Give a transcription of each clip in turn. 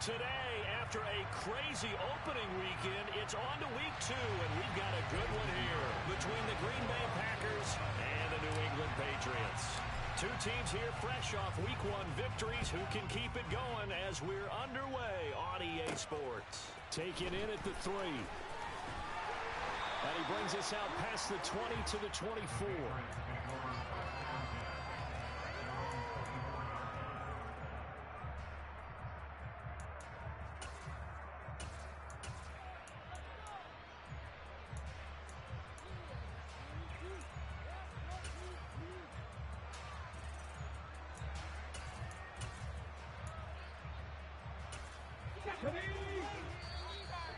Today, after a crazy opening weekend, it's on to week 2, and we've got a good one here between the Green Bay Packers and the New England Patriots. Two teams here fresh off week 1 victories. Who can keep it going as we're underway on EA Sports? Taken in at the 3. And he brings us out past the 20 to the 24.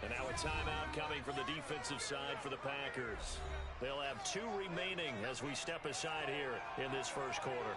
And now a timeout coming from the defensive side for the Packers. They'll have 2 remaining as we step aside here in this first quarter.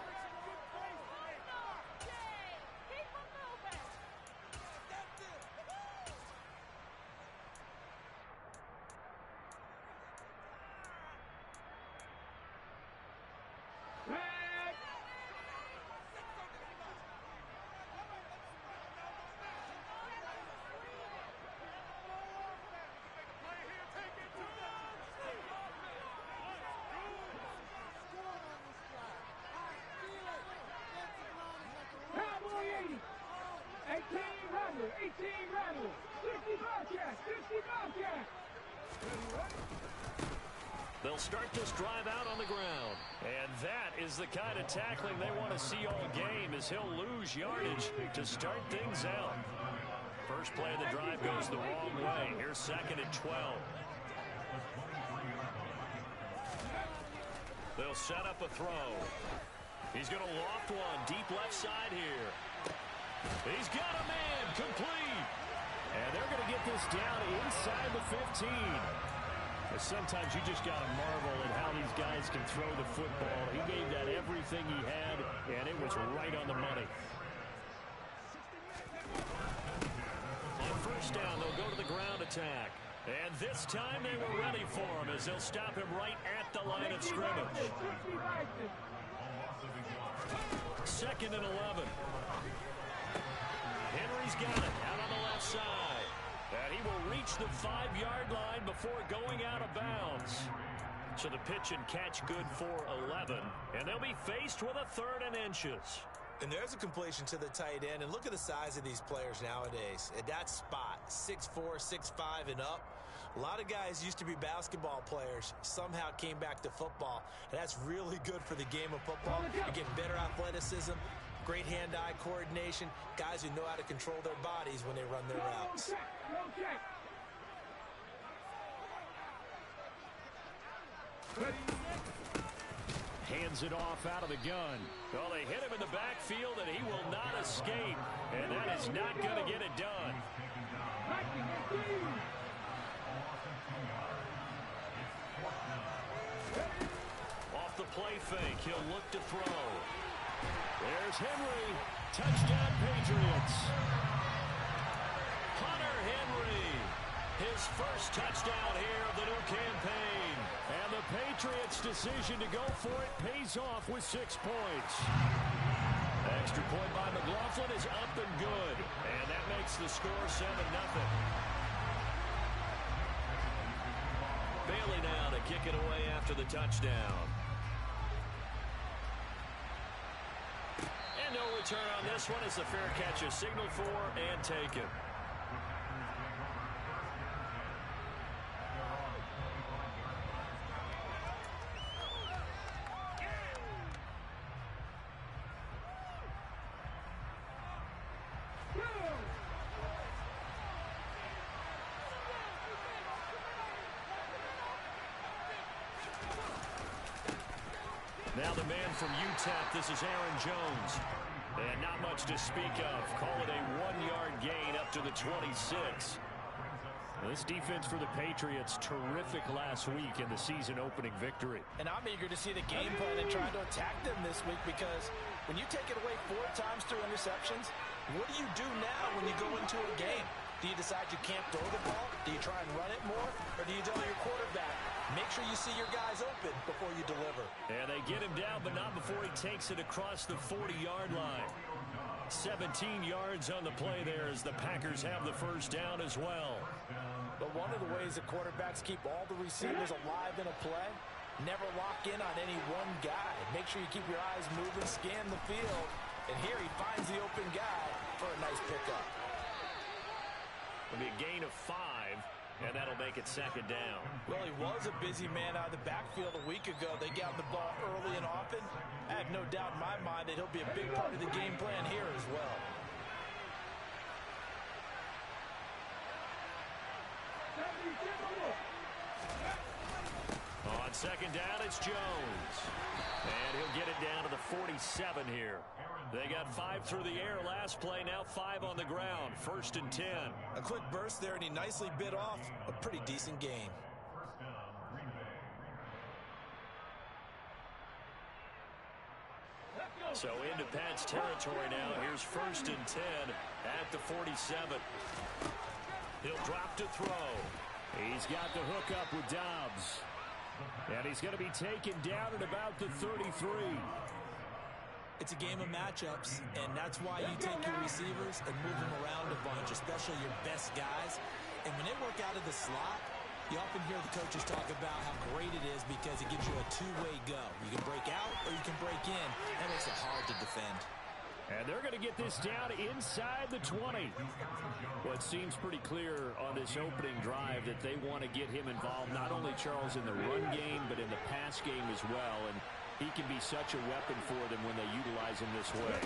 They'll start this drive out on the ground. And that is the kind of tackling they want to see all game, as he'll lose yardage to start things out. First play of the drive goes the wrong way. Here's 2nd and 12. They'll set up a throw. He's going to loft one deep left side here. He's got a man complete. And they're going to get this down inside the 15. Sometimes you just got to marvel at how these guys can throw the football. He gave that everything he had, and it was right on the money. On first down, they'll go to the ground attack. And this time they were ready for him, as they'll stop him right at the line of scrimmage. 2nd and 11. Henry's got it out on the left side. And he will reach the 5-yard line before going out of bounds. So the pitch and catch good for 11. And they'll be faced with a 3rd and inches. And there's a completion to the tight end. And look at the size of these players nowadays. At that spot, 6'4", 6'5", and up. A lot of guys used to be basketball players, somehow came back to football. And that's really good for the game of football. You get better athleticism, great hand-eye coordination, guys who know how to control their bodies when they run their routes. Hands it off out of the gun. Well, they hit him in the backfield, and he will not escape. And that is not going to get it done. Off the play fake, he'll look to throw. There's Henry. Touchdown, Patriots. Hunter Henry. His first touchdown here of the new campaign. And the Patriots' decision to go for it pays off with 6 points. Extra point by McLaughlin is up and good. And that makes the score 7-0. Bailey now to kick it away after the touchdown. And no return on this one as the fair catch is signaled for and taken. Now the man from UTEP, this is Aaron Jones. And not much to speak of. Call it a 1-yard gain up to the 26. This defense for the Patriots, terrific last week in the season-opening victory. And I'm eager to see the game plan and trying to attack them this week, because when you take it away 4 times through interceptions, what do you do now when you go into a game? Do you decide you can't throw the ball? Do you try and run it more? Or do you tell your quarterback, make sure you see your guys open before you deliver? And they get him down, but not before he takes it across the 40-yard line. 17 yards on the play there as the Packers have the first down as well. But one of the ways that quarterbacks keep all the receivers alive in a play, never lock in on any one guy. Make sure you keep your eyes moving, scan the field. And here he finds the open guy for a nice pickup. It'll be a gain of 5, and that'll make it second down. Well, he was a busy man out of the backfield a week ago. They got the ball early and often. I have no doubt in my mind that he'll be a big part of the game plan here as well. On second down, it's Jones. And he'll get it down to the 47 here. They got 5 through the air last play, now 5 on the ground. 1st and 10. A quick burst there, and he nicely bit off a pretty decent gain. So into Pat's territory now. Here's 1st and 10 at the 47. He'll drop to throw. He's got the hook up with Dobbs. And he's going to be taken down at about the 33. It's a game of matchups, and that's why you take your receivers and move them around a bunch, especially your best guys. And when they work out of the slot, you often hear the coaches talk about how great it is because it gives you a two-way go. You can break out or you can break in. That makes it hard to defend. And they're going to get this down inside the 20. Well, it seems pretty clear on this opening drive that they want to get him involved, not only, Charles, in the run game, but in the pass game as well. And he can be such a weapon for them when they utilize him this way.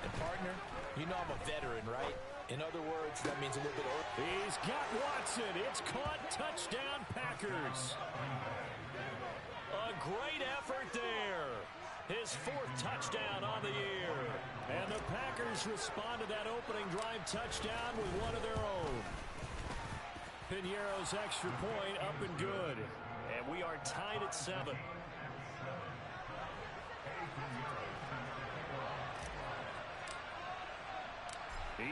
And, partner, you know I'm a veteran, right? In other words, that means a little bit of... He's got Watson. It's caught. Touchdown, Packers. A great effort there. His 4th touchdown on the year. And the Packers respond to that opening drive touchdown with one of their own. Piñeiro's extra point up and good. And we are tied at 7.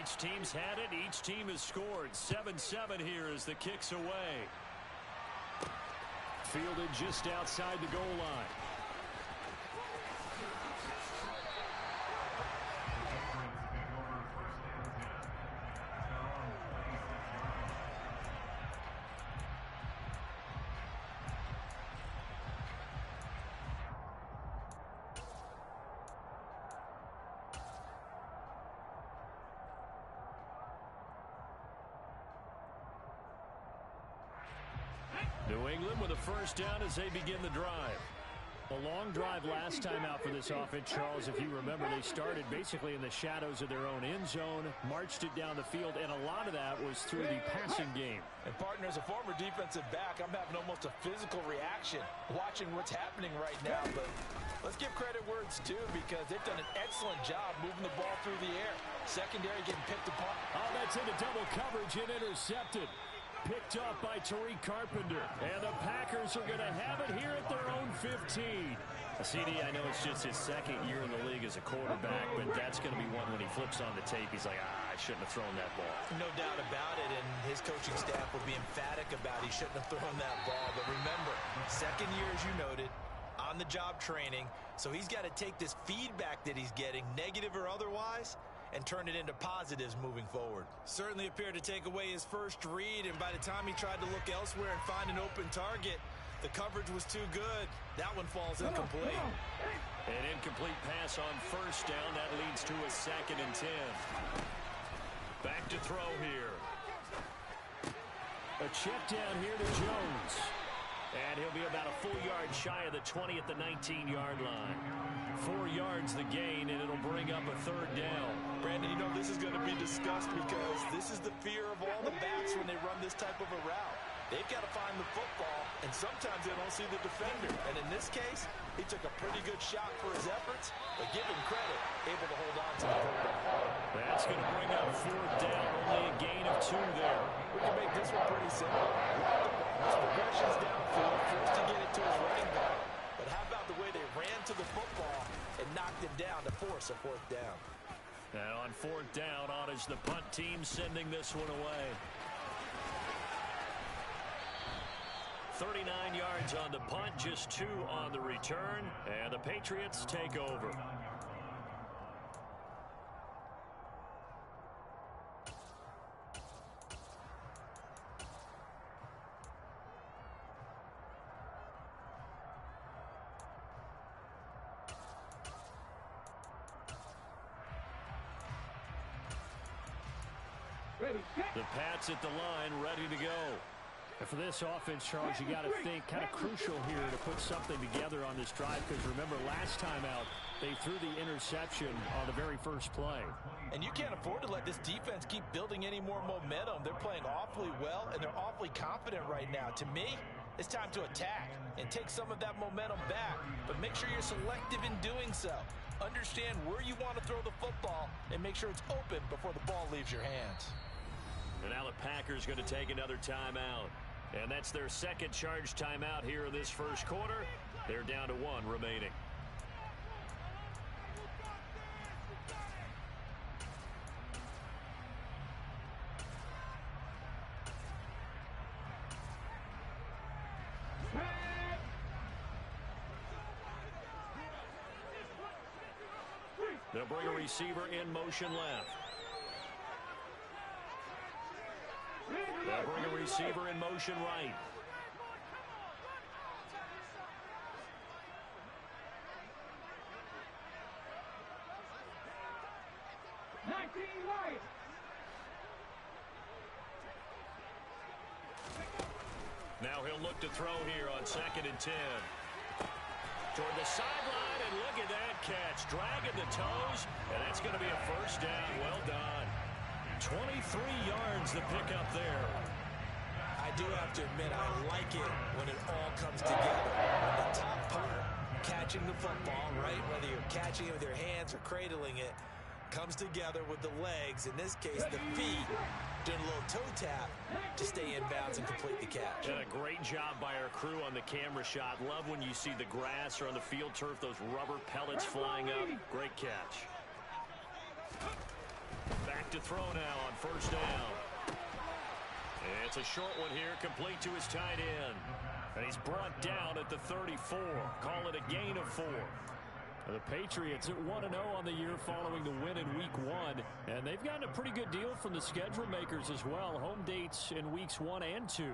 Each team's had it. Each team has scored. 7-7 here as the kick's away. Fielded just outside the goal line. New England with a first down as they begin the drive. A long drive last time out for this offense, Charles. If you remember, they started basically in the shadows of their own end zone, marched it down the field, and a lot of that was through the passing game. And, partner, as a former defensive back, I'm having almost a physical reaction watching what's happening right now. But let's give credit where it's due because they've done an excellent job moving the ball through the air. Secondary getting picked apart. Oh, that's into double coverage and intercepted. Picked up by Tariq Carpenter. And the Packers are going to have it here at their own 15. CD, I know it's just his 2nd year in the league as a quarterback, but that's going to be one when he flips on the tape. He's like, I shouldn't have thrown that ball. No doubt about it, and his coaching staff will be emphatic about he shouldn't have thrown that ball. But remember, 2nd year, as you noted, on-the-job training, so he's got to take this feedback that he's getting, negative or otherwise, and turn it into positives moving forward. Certainly appeared to take away his first read, and by the time he tried to look elsewhere and find an open target, the coverage was too good. That one falls incomplete. An incomplete pass on first down. That leads to a 2nd and 10. Back to throw here. A check down here to Jones. And he'll be about a full yard shy of the 20 at the 19-yard line. 4 yards the gain, and it'll bring up a 3rd down. Brandon, you know this is going to be discussed because this is the fear of all the backs when they run this type of a route. They've got to find the football, and sometimes they don't see the defender. And in this case, he took a pretty good shot for his efforts, but give him credit, able to hold on to the football. That's going to bring up 4th down, only a gain of 2 there. We can make this one pretty simple. His progression's downfield, forced to get it to his running back. But how about the way they ran to the football and knocked him down to force a 4th down? And on 4th down, on is the punt team sending this one away. 39 yards on the punt, just 2 on the return, and the Patriots take over. The Pats at the line, ready to go. And for this offense, Charles, you got to think kind of crucial here to put something together on this drive, because remember last time out, they threw the interception on the very first play. And you can't afford to let this defense keep building any more momentum. They're playing awfully well, and they're awfully confident right now. To me, it's time to attack and take some of that momentum back, but make sure you're selective in doing so. Understand where you want to throw the football and make sure it's open before the ball leaves your hands. And now the Packers going to take another timeout. And that's their second charge timeout here in this first quarter. They're down to one remaining. They'll bring a receiver in motion left. They'll bring a receiver in motion right. Now he'll look to throw here on 2nd and 10. Toward the sideline, and look at that catch. Dragging the toes, and that's going to be a first down. Well done. 23 yards the pickup there. I do have to admit, I like it when it all comes together. When the top part, catching the football, right, whether you're catching it with your hands or cradling it, comes together with the legs, in this case the feet, doing a little toe tap to stay in bounds and complete the catch. And a great job by our crew on the camera shot. Love when you see the grass or on the field turf, those rubber pellets flying up. Great catch. Back to throw now on first down. It's a short one here, complete to his tight end. And he's brought down at the 34. Call it a gain of 4. The Patriots at 1-0 on the year following the win in Week 1. And they've gotten a pretty good deal from the schedule makers as well. Home dates in Weeks 1 and 2.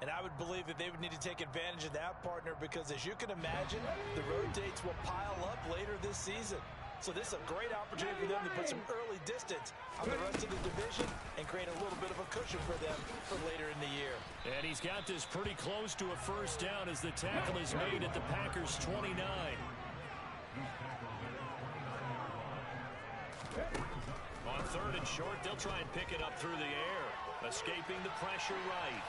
And I would believe that they would need to take advantage of that, partner, because as you can imagine, the road dates will pile up later this season. So this is a great opportunity for them to put some early distance on the rest of the division and create a little bit of a cushion for them for later in the year. And he's got this pretty close to a first down as the tackle is made at the Packers' 29. On 3rd and short, they'll try and pick it up through the air. Escaping the pressure right.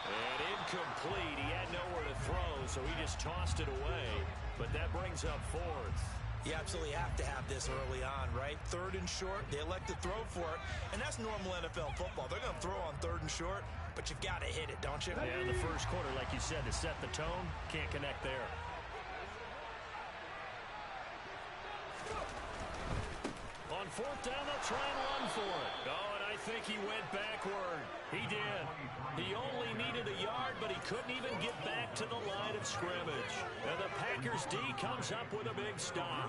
And incomplete. He had nowhere to throw, so he just tossed it away. But that brings up 4th. You absolutely have to have this early on, right? 3rd and short, they elect to throw for it. And that's normal NFL football. They're going to throw on 3rd and short, but you've got to hit it, don't you? Yeah, in the first quarter, like you said, to set the tone, can't connect there. On 4th down, they'll try and run for it. Oh, and I think he went backward. He did. He only needed a yard, but he couldn't even get back to the line of scrimmage. And the Packers D comes up with a big stop.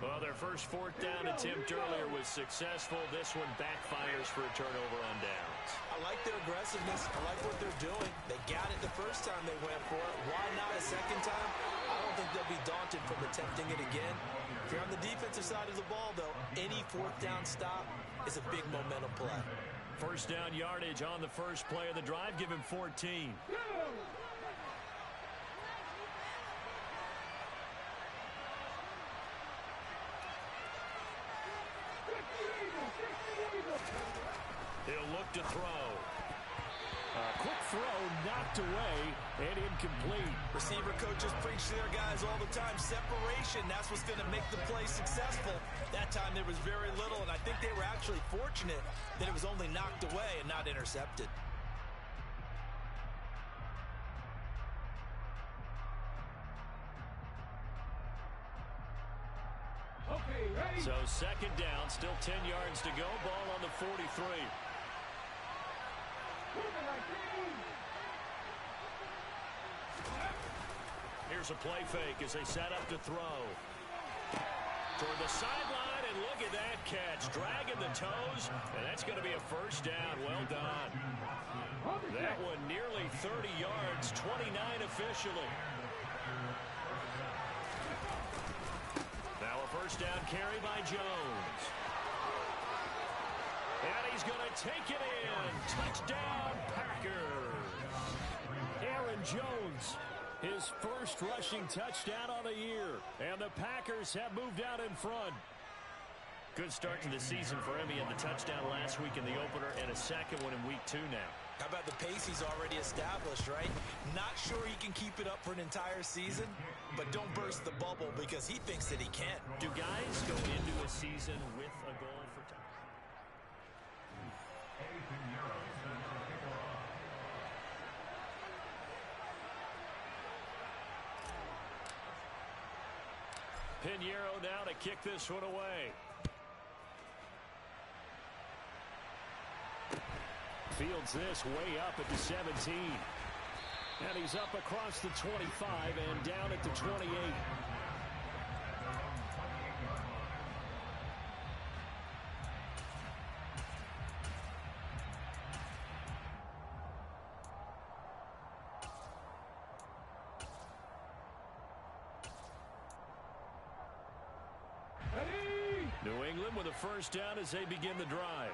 Well, their first 4th down attempt earlier was successful. This one backfires for a turnover on downs. I like their aggressiveness. I like what they're doing. They got it the first time they went for it. Why not a second time? I don't think they'll be daunted from attempting it again. If you're on the defensive side of the ball, though, any 4th down stop is a big momentum play. First down yardage on the first play of the drive. Give him 14. He'll look to throw. A quick throw knocked away and incomplete. Receiver coaches preach to their guys all the time. Separation, that's what's going to make the play successful. That time there was very little, and I think they were actually fortunate that it was only knocked away and not intercepted. So 2nd down, still 10 yards to go. Ball on the 43. Here's a play fake as they set up to throw. Toward the sideline, and look at that catch. Dragging the toes, and that's going to be a first down. Well done. That one nearly 30 yards, 29 officially. Now a first down carry by Jones. And he's going to take it in. Touchdown, Packers. Aaron Jones, his first rushing touchdown on the year. And the Packers have moved out in front. Good start to the season for him. He had the touchdown last week in the opener and a second one in week 2 now. How about the pace he's already established, right? Not sure he can keep it up for an entire season, but don't burst the bubble because he thinks that he can. Do guys go into a season with a goal for time? Pinheiro now to kick this one away. Fields this way up at the 17. And he's up across the 25 and down at the 28. New England with a first down as they begin the drive.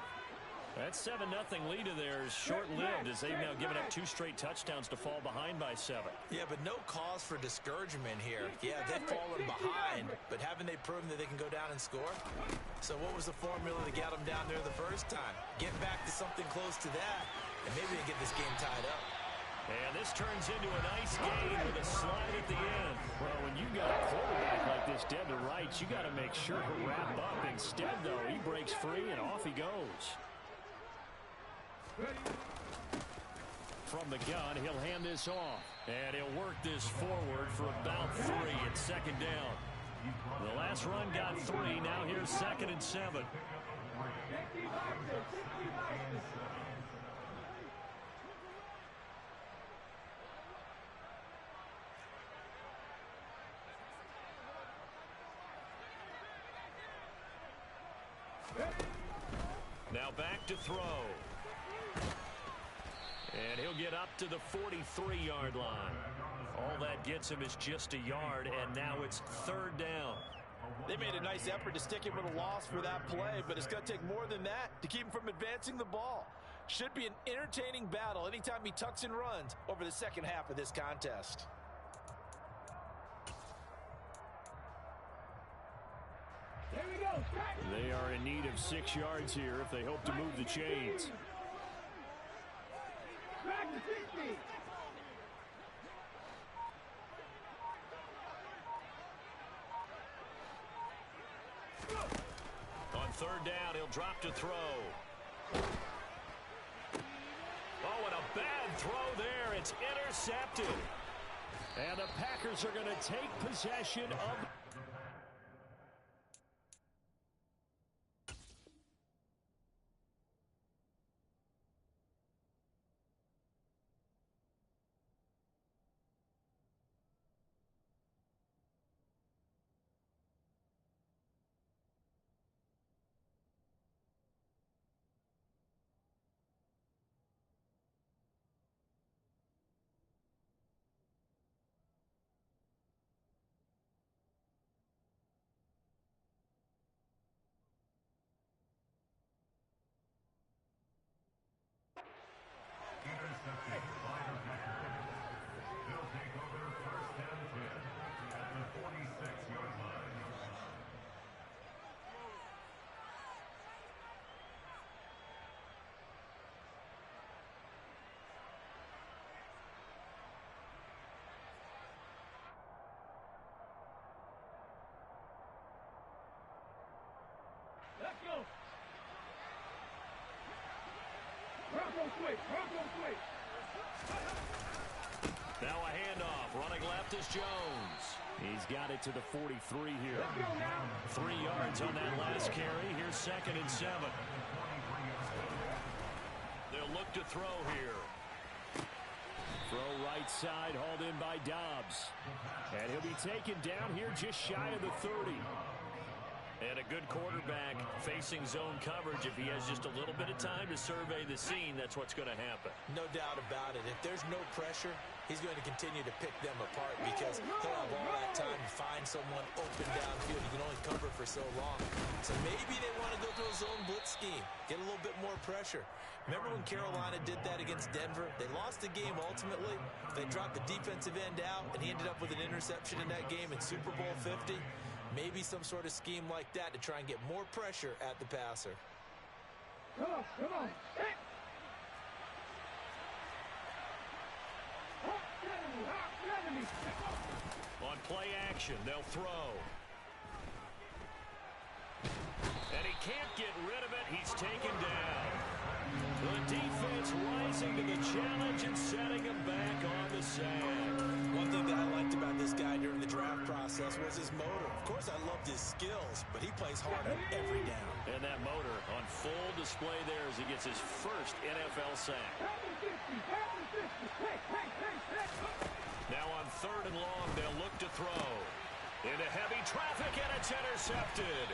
That 7-0 lead of theirs short-lived as they've now given up 2 straight touchdowns to fall behind by 7. Yeah, but no cause for discouragement here. Yeah, they've fallen behind, but haven't they proven that they can go down and score? So what was the formula to get them down there the first time? Get back to something close to that, and maybe they get this game tied up. And this turns into a nice game with a slide at the end. Well, when you got a quarterback like this dead to rights, you got to make sure to wrap up. Instead, though, he breaks free and off he goes. From the gun, he'll hand this off. And he'll work this forward for about 3 at second down. The last run got 3. Now here's 2nd and 7. Now back to throw. And he'll get up to the 43-yard line. All that gets him is just a yard, and now it's 3rd down. They made a nice effort to stick him with a loss for that play, but it's going to take more than that to keep him from advancing the ball. Should be an entertaining battle anytime he tucks and runs over the second half of this contest. There we go. They are in need of 6 yards here if they hope to move the chains. On 3rd down, he'll drop to throw. Oh, and a bad throw there. It's intercepted. And the Packers are going to take possession of... Let's go. Bronco switch. Bronco switch. Now a handoff. Running left is Jones. He's got it to the 43 here. 3 yards on that last carry. Here's 2nd and 7. They'll look to throw here. Throw right side, hauled in by Dobbs. And he'll be taken down here just shy of the 30. And a good quarterback facing zone coverage, if he has just a little bit of time to survey the scene, that's what's going to happen. No doubt about it. If there's no pressure, he's going to continue to pick them apart because he'll have all that time to find someone open downfield. You can only cover for so long. So maybe they want to go to a zone blitz scheme, get a little bit more pressure. Remember when Carolina did that against Denver? They lost the game ultimately. They dropped the defensive end out, and he ended up with an interception in that game in Super Bowl 50. Maybe some sort of scheme like that to try and get more pressure at the passer. Come on, come on. Hey. On play action, they'll throw. And he can't get rid of it. He's taken down. The defense rising to the challenge and setting him back on the sack. One thing that I liked about this guy during the draft process was his motor. Of course, I loved his skills, but he plays hard on every down. And that motor on full display there as he gets his first NFL sack. Now on 3rd and long, they'll look to throw. Into heavy traffic, and it's intercepted.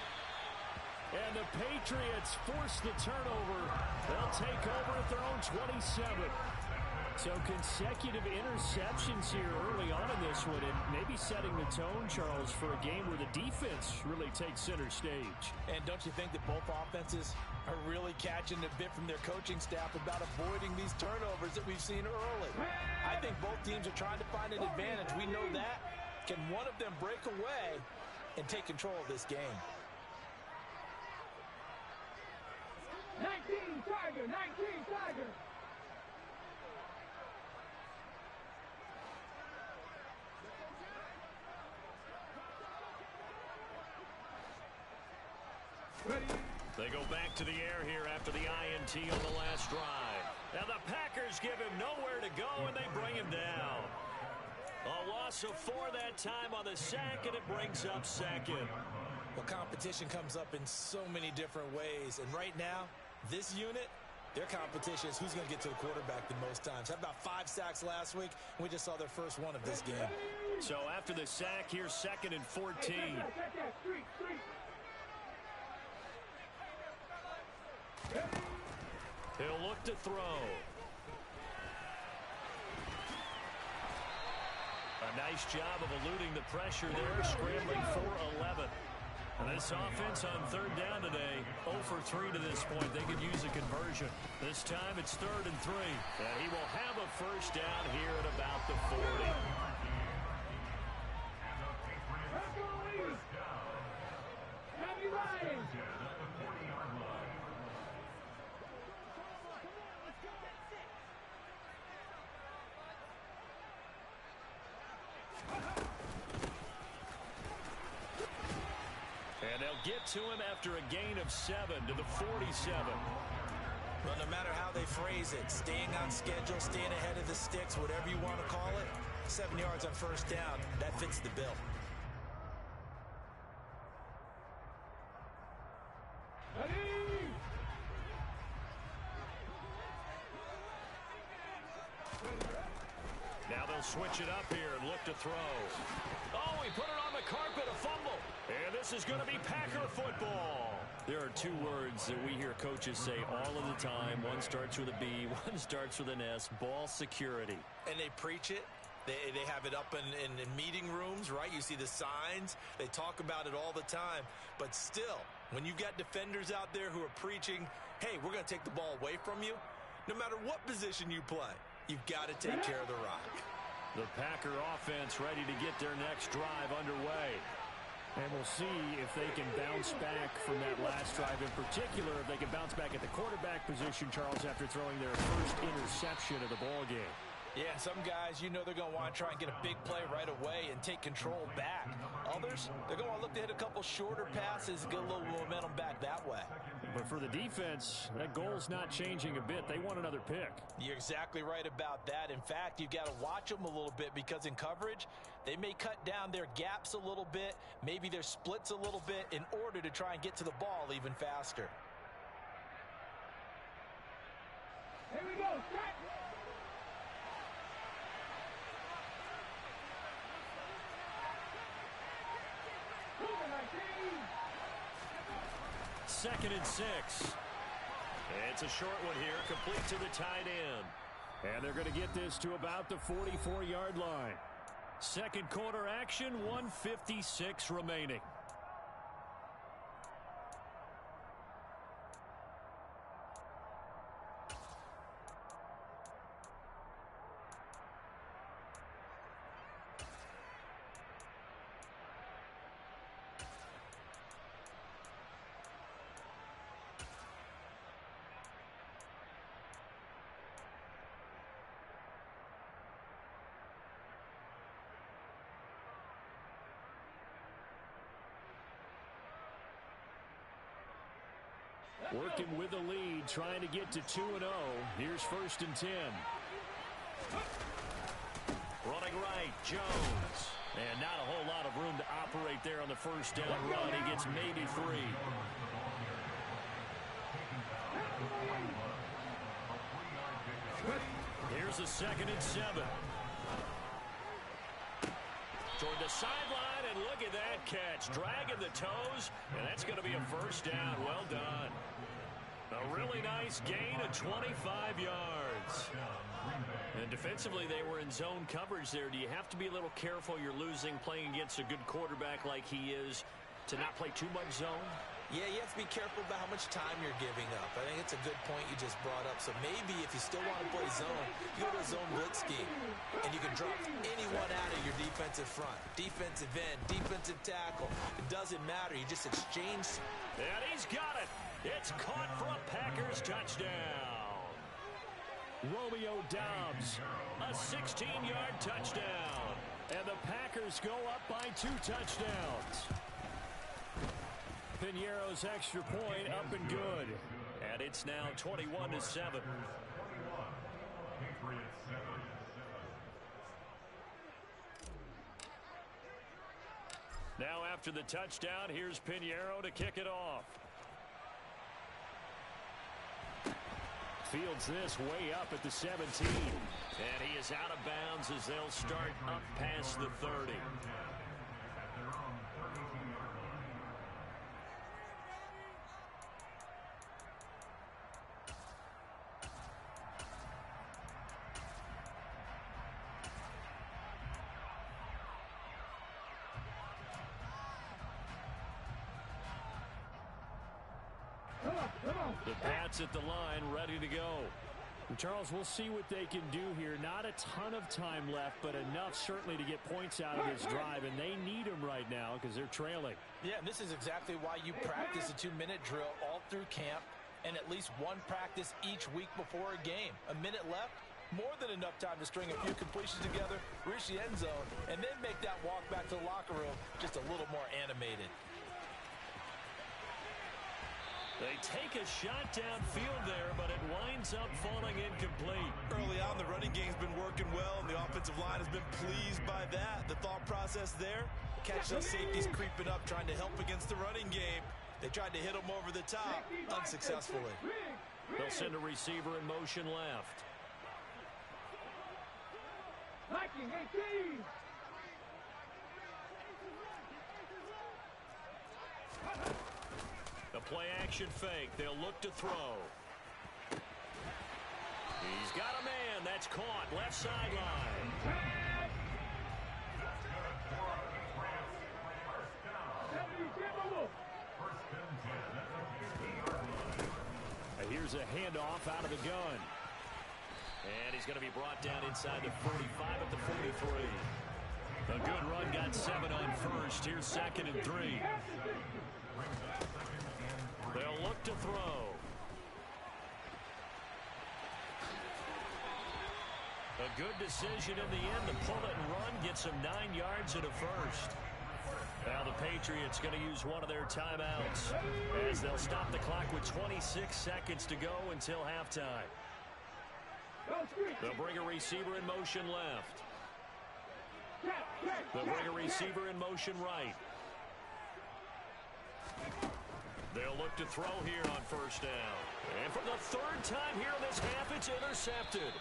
And the Patriots force the turnover. They'll take over at their own 27. So consecutive interceptions here early on in this one, and maybe setting the tone, Charles, for a game where the defense really takes center stage. And don't you think that both offenses are really catching a bit from their coaching staff about avoiding these turnovers that we've seen early? I think both teams are trying to find an advantage. We know that. Can one of them break away and take control of this game? 19 Tiger, 19 Tiger. Ready? They go back to the air here after the INT on the last drive. Now the Packers give him nowhere to go, and they bring him down. A loss of 4 that time on the sack, and it brings up 2nd. Well, competition comes up in so many different ways, and right now, this unit, their competition is who's going to get to the quarterback the most times. How about 5 sacks last week? We just saw their first one of this game. So after the sack, here's 2nd and 14. He'll look to throw. A nice job of eluding the pressure there, scrambling for 11. And this offense on 3rd down today, 0 for 3 to this point. They could use a conversion. This time it's 3rd and 3. And he will have a first down here at about the 40. And they'll get to him after a gain of 7 to the 47. Well, no matter how they phrase it, staying on schedule, staying ahead of the sticks, whatever you want to call it, 7 yards on first down, that fits the bill. Now they'll switch it up here and look to throw. Oh, he put it on the carpet, a fumble. And this is going to be Packer football. There are 2 words that we hear coaches say all of the time. One starts with a B, one starts with an S, ball security. And they preach it. They have it up in meeting rooms, right? You see the signs. They talk about it all the time. But still, when you've got defenders out there who are preaching, hey, we're going to take the ball away from you, no matter what position you play, you've got to take care of the rock. The Packer offense ready to get their next drive underway. And we'll see if they can bounce back from that last drive in particular, if they can bounce back at the quarterback position, Charles, after throwing their first interception of the ball game. Yeah, some guys, you know they're going to want to try and get a big play right away and take control back. Others, they're going to want to look to hit a couple shorter passes and get a little momentum back that way. But for the defense, that goal's not changing a bit. They want another pick. You're exactly right about that. In fact, you've got to watch them a little bit because in coverage, they may cut down their gaps a little bit, maybe their splits a little bit in order to try and get to the ball even faster. Here we go. Strike. 2nd and 6. It's a short one here, complete to the tight end. And they're going to get this to about the 44-yard line. Second quarter action, 1:56 remaining. Working with the lead, trying to get to 2-0. Here's 1st and 10. Running right, Jones. And not a whole lot of room to operate there on the first down run. He gets maybe 3. Here's a 2nd and 7. Toward the sideline, and look at that catch. Dragging the toes, and that's going to be a first down. Well done. A really nice gain of 25 yards. And defensively, they were in zone coverage there. Do you have to be a little careful you're losing playing against a good quarterback like he is to not play too much zone? Yeah, you have to be careful about how much time you're giving up. I think it's a good point you just brought up. So maybe if you still want to play zone, you go to a zone blitz scheme, and you can drop anyone out of your defensive front. Defensive end, defensive tackle. It doesn't matter. You just exchange. And he's got it. It's caught for a Packers touchdown. Romeo Doubs, a 16-yard touchdown. And the Packers go up by 2 touchdowns. Piñeiro's extra point up and good. And it's now 21-7. Now after the touchdown, here's Piñeiro to kick it off. Fields this way up at the 17. And he is out of bounds as they'll start up past the 30. The Pats at the line, ready to go. And Charles, we'll see what they can do here. Not a ton of time left, but enough certainly to get points out of this drive, and they need them right now because they're trailing. Yeah, and this is exactly why you practice a 2-minute drill all through camp and at least one practice each week before a game. A minute left, more than enough time to string a few completions together, reach the end zone, and then make that walk back to the locker room just a little more animated. They take a shot downfield there, but it winds up falling incomplete. Early on, the running game's been working well, and the offensive line has been pleased by that. The thought process there, catch those safeties creeping up, trying to help against the running game. They tried to hit them over the top, unsuccessfully. They'll send a receiver in motion left. 19-18. The play-action fake. They'll look to throw. He's got a man. That's caught. Left sideline. Here's a handoff out of the gun. And he's going to be brought down inside the 45 at the 43. A good run, got 7 on first. Here's 2nd and 3. They'll look to throw. A good decision in the end to pull it and run, get some 9 yards and a first. Now the Patriots going to use one of their timeouts as they'll stop the clock with 26 seconds to go until halftime. They'll bring a receiver in motion left. They'll bring a receiver in motion right. They'll look to throw here on first down. And for the 3rd time here in this half, it's intercepted.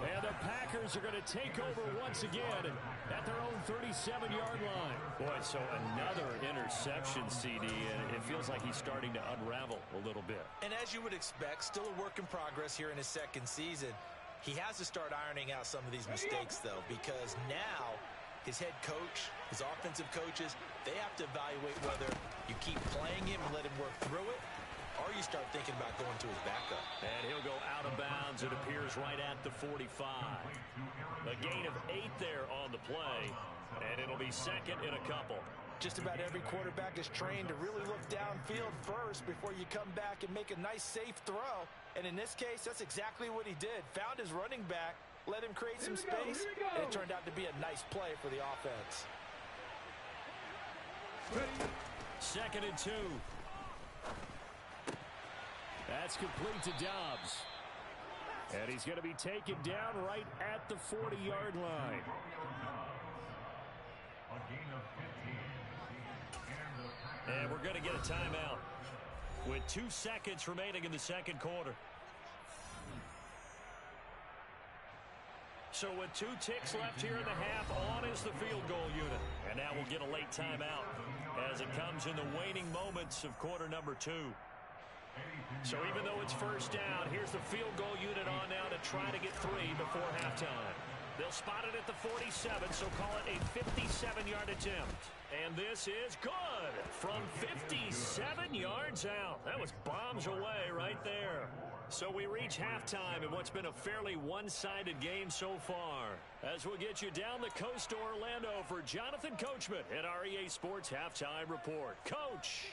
And the Packers are going to take over once again at their own 37-yard line. Boy, so another interception, CD, and it feels like he's starting to unravel a little bit. And as you would expect, still a work in progress here in his second season. He has to start ironing out some of these mistakes, though, because now his head coach, his offensive coaches, they have to evaluate whether you keep playing him and let him work through it, or you start thinking about going to his backup. And he'll go out of bounds, it appears, right at the 45. A gain of 8 there on the play, and it'll be second in a couple. Just about every quarterback is trained to really look downfield first before you come back and make a nice, safe throw. And in this case, that's exactly what he did. Found his running back, let him create some space, and it turned out to be a nice play for the offense. Second and 2. That's complete to Dobbs. And he's going to be taken down right at the 40-yard line. And we're going to get a timeout with 2 seconds remaining in the second quarter. So with 2 ticks left here in the half, on is the field goal unit. And now we'll get a late timeout as it comes in the waning moments of quarter number 2. So even though it's first down, here's the field goal unit on now to try to get 3 before halftime. They'll spot it at the 47, so call it a 57-yard attempt. And this is good from 57 yards out. That was bombs away right there. So we reach halftime in what's been a fairly one-sided game so far. As we'll get you down the coast to Orlando for Jonathan Coachman at our EA Sports Halftime Report. Coach!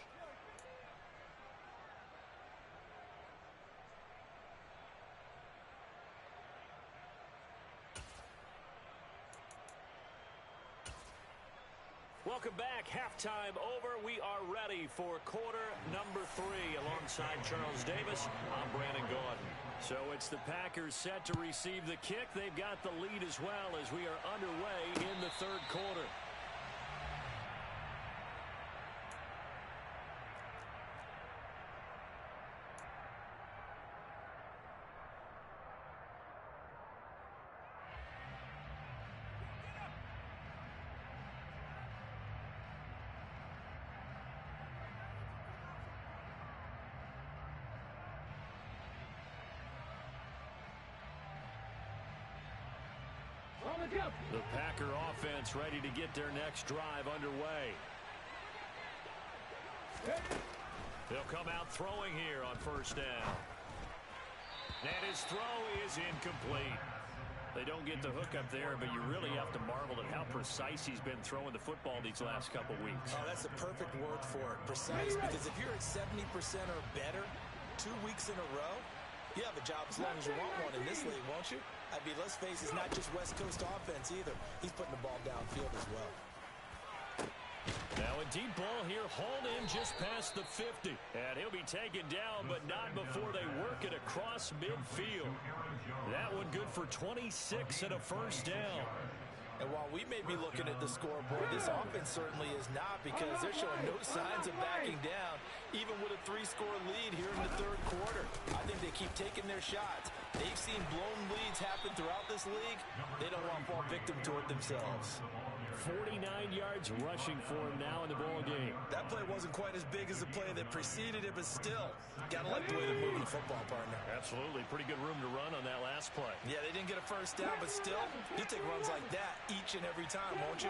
Welcome back. Halftime over. We are ready for quarter number 3 alongside Charles Davis. I'm Brandon Gaudin. So it's the Packers set to receive the kick. They've got the lead as well as we are underway in the third quarter. The Packer offense ready to get their next drive underway. They'll come out throwing here on first down. And his throw is incomplete. They don't get the hook up there, but you really have to marvel at how precise he's been throwing the football these last couple weeks. Oh, that's the perfect word for it, precise, because if you're at 70% or better 2 weeks in a row, you have a job as long as you want one in this league, won't you? I mean, let's face it, it's not just West Coast offense either. He's putting the ball downfield as well. Now a deep ball here, hauled in just past the 50. And he'll be taken down, but not before they work it across midfield. That one good for 26 and a first down. And while we may be looking at the scoreboard, this offense certainly is not, because they're showing no signs of backing down, even with a 3-score lead here in the third quarter. I think they keep taking their shots. They've seen blown leads happen throughout this league. They don't want to fall victim to it themselves. 49 yards rushing for him now in the ball game. That play wasn't quite as big as the play that preceded it, but still, gotta like the way they're moving the football, partner. Absolutely. Pretty good room to run on that last play. Yeah, they didn't get a first down, but still, you take runs like that each and every time, won't you?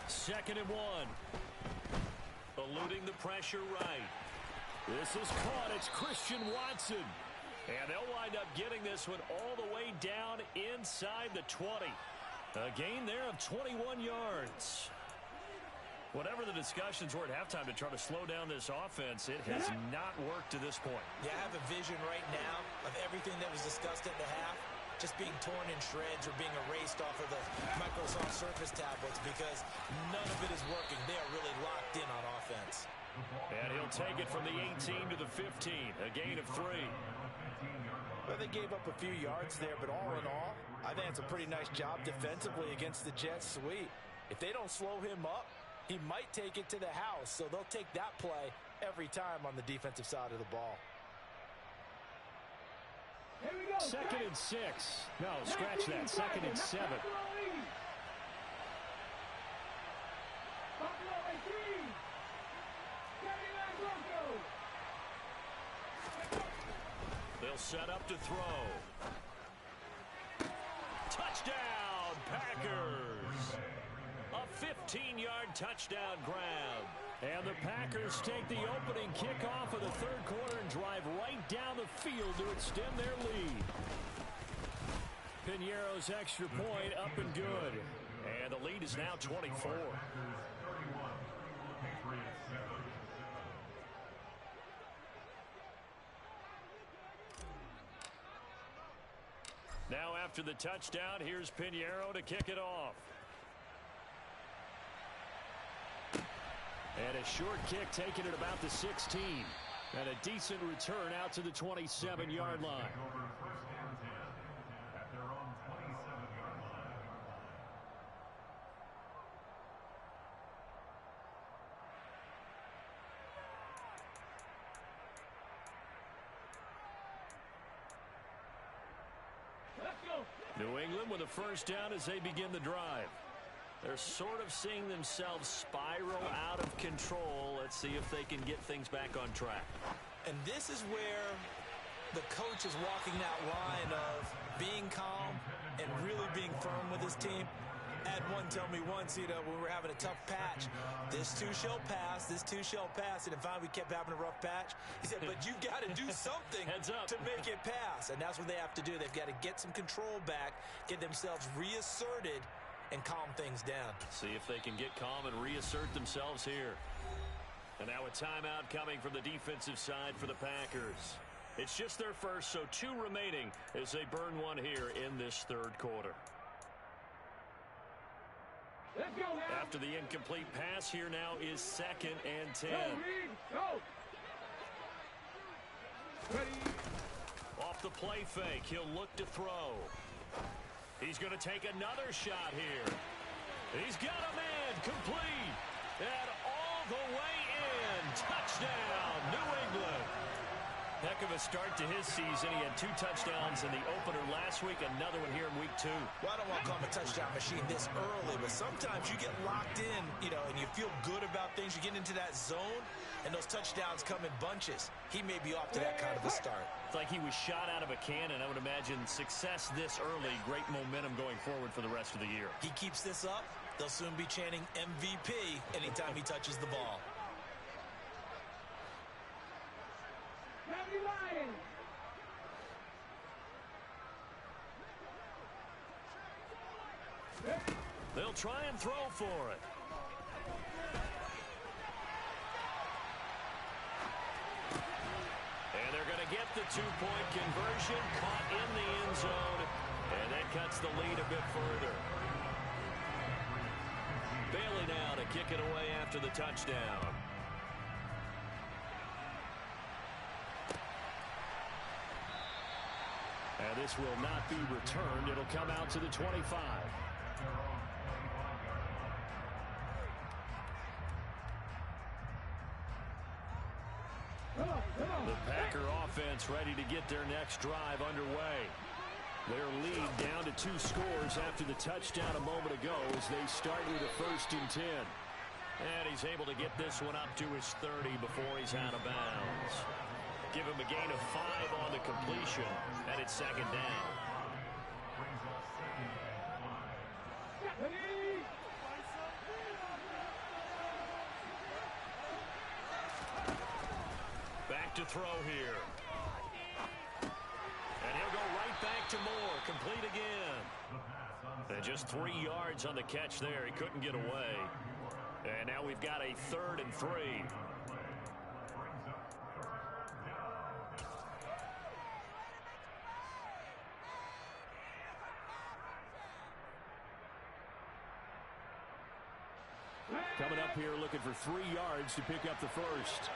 Second and 1. Eluding the pressure right. This is caught. It's Christian Watson. And they'll wind up getting this one all the way down inside the 20. A gain there of 21 yards. Whatever the discussions were at halftime to try to slow down this offense, it has not worked to this point. Yeah, I have a vision right now of everything that was discussed at the half just being torn in shreds or being erased off of the Microsoft Surface tablets, because none of it is working. They are really locked in on offense. And he'll take it from the 18 to the 15, a gain of 3. Well, they gave up a few yards there, but all in all, I think it's a pretty nice job defensively against the Jets' sweep. If they don't slow him up, He might take it to the house, so they'll take that play every time on the defensive side of the ball. Here we go. 2nd and 6. No, scratch that. 2nd and 7. Buffalo 18. Cadillac Bronco. They'll set up to throw. Touchdown, Packers! A 15-yard touchdown grab. And the Packers take the opening kickoff of the third quarter and drive right down the field to extend their lead. Piñeiro's extra point up and good. And the lead is now 24. Now after the touchdown, here's Piñeiro to kick it off. And a short kick taken at about the 16. And a decent return out to the 27-yard line. New England with a first down as they begin the drive. They're sort of seeing themselves spiral out of control. Let's see if they can get things back on track. And this is where the coach is walking that line of being calm and really being firm with his team. I had one tell me once, when we were having a tough patch, this too shall pass, this too shall pass. And then finally we kept having a rough patch. He said, but you've got to do something to make it pass. And that's what they have to do. They've got to get some control back, get themselves reasserted, and calm things down. See if they can get calm and reassert themselves here. And now a timeout coming from the defensive side for the Packers. It's just their first, so 2 remaining as they burn one here in this third quarter. Let's go now. After the incomplete pass, here now is 2nd and 10. Go, Reed. Go. Ready. Off the play fake, he'll look to throw. He's going to take another shot here. He's got a man, complete, and all the way in. Touchdown, New England. Heck of a start to his season. He had 2 touchdowns in the opener last week, another one here in week 2. Well, I don't want to call him a touchdown machine this early, but sometimes you get locked in, and you feel good about things. You get into that zone, and those touchdowns come in bunches. He may be off to that kind of a start. It's like he was shot out of a cannon. I would imagine success this early, great momentum going forward for the rest of the year. He keeps this up, they'll soon be chanting MVP anytime he touches the ball. Happy Lions. They'll try and throw for it. And they're going to get the 2-point conversion, caught in the end zone, and that cuts the lead a bit further. Bailey now to kick it away after the touchdown. And this will not be returned. It'll come out to the 25. The Packer offense ready to get their next drive underway. Their lead down to 2 scores after the touchdown a moment ago as they start with a 1st and 10. And he's able to get this one up to his 30 before he's out of bounds. Give him a gain of 5 on the completion, and it's 2nd down. Back to throw here. And he'll go right back to Moore, complete again. And just 3 yards on the catch there. He couldn't get away. And now we've got a 3rd and 3. Coming up here looking for 3 yards to pick up the 1st.